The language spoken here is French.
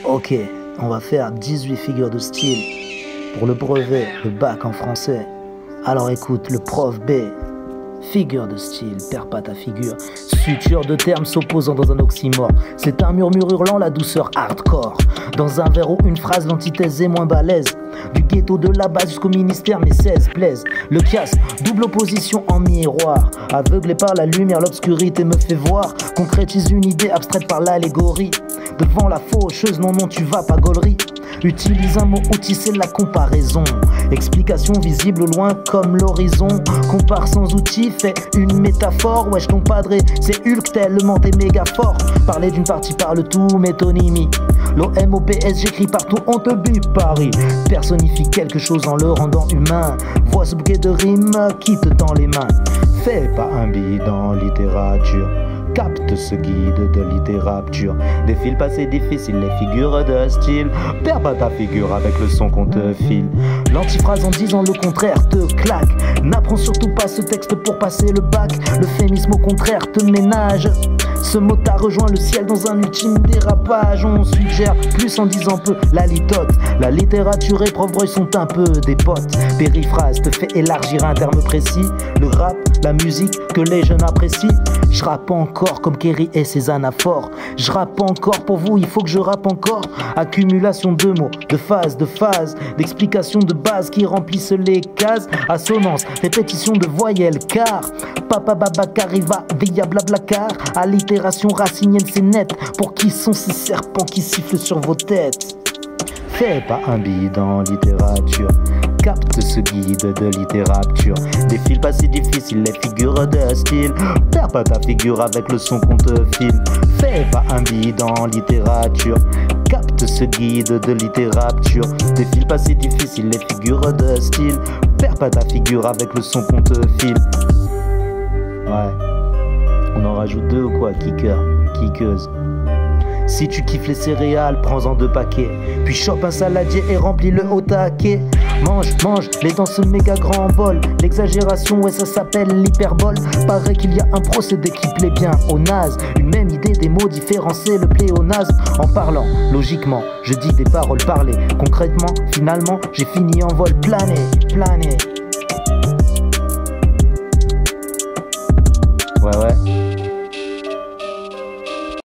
Ok, on va faire 18 figures de style pour le brevet, le bac en français. Alors écoute, le prof B. Figure de style, perds pas ta figure. Suture de termes s'opposant dans un oxymore. C'est un murmure hurlant, la douceur hardcore. Dans un vers ou une phrase, l'antithèse est moins balèze. Du ghetto de la base jusqu'au ministère, mes 16 plaisent. Le chiasme, double opposition en miroir. Aveuglé par la lumière, l'obscurité me fait voir. Concrétise une idée abstraite par l'allégorie. Devant la faucheuse, non, tu vas pas gaulerie. Utilise un mot outil, c'est la comparaison. Explication visible au loin comme l'horizon. Compare sans outil, fait une métaphore. Wesh ton padré, c'est Hulk tellement t'es méga fort. Parler d'une partie parle tout, métonymie. L'OMOPS, j'écris partout, on te bip Paris. Personnifie quelque chose en le rendant humain. Vois ce bouquet de rimes qui te tend les mains. Fais pas un billet dans littérature. Capte ce guide de littérature. Défile pas c'est difficile, les figures de style. Perds pas ta figure avec le son qu'on te file. L'antiphrase en disant le contraire te claque. N'apprends surtout pas ce texte pour passer le bac. L'euphémisme au contraire te ménage. Ce mot t'a rejoint le ciel dans un ultime dérapage. On suggère plus en disant peu la litote. La littérature et Prof Breuil sont un peu des potes. Périphrase te fait élargir un terme précis. Le rap, la musique que les jeunes apprécient. Je rappe encore comme Kerry et ses anaphores. Je rappe encore pour vous, il faut que je rappe encore. Accumulation de mots, de phase, d'explications de base qui remplissent les cases. Assonance, répétition de voyelles, car papa baba cariva, via blablacar. Allitération racinienne, c'est net. Pour qui sont ces serpents qui sifflent sur vos têtes? Fais pas un billet dans littérature. Capte ce guide de littérature. Défile pas si difficile, les figures de style. Perds pas ta figure avec le son qu'on te file. Fais pas un billet dans littérature. Capte ce guide de littérature. Défile pas si difficile, les figures de style. Perds pas ta figure avec le son qu'on te file. Ouais. On en rajoute deux ou quoi, kicker, kickeuse. Si tu kiffes les céréales, prends-en 2 paquets. Puis chope un saladier et remplis-le au taquet. Mange, les dans ce méga grand bol. L'exagération, ouais, ça s'appelle l'hyperbole. Paraît qu'il y a un procédé qui plaît bien au naze. Une même idée, des mots différents, c'est le pléonasme. En parlant, logiquement, je dis des paroles parlées. Concrètement, finalement, j'ai fini en vol plané.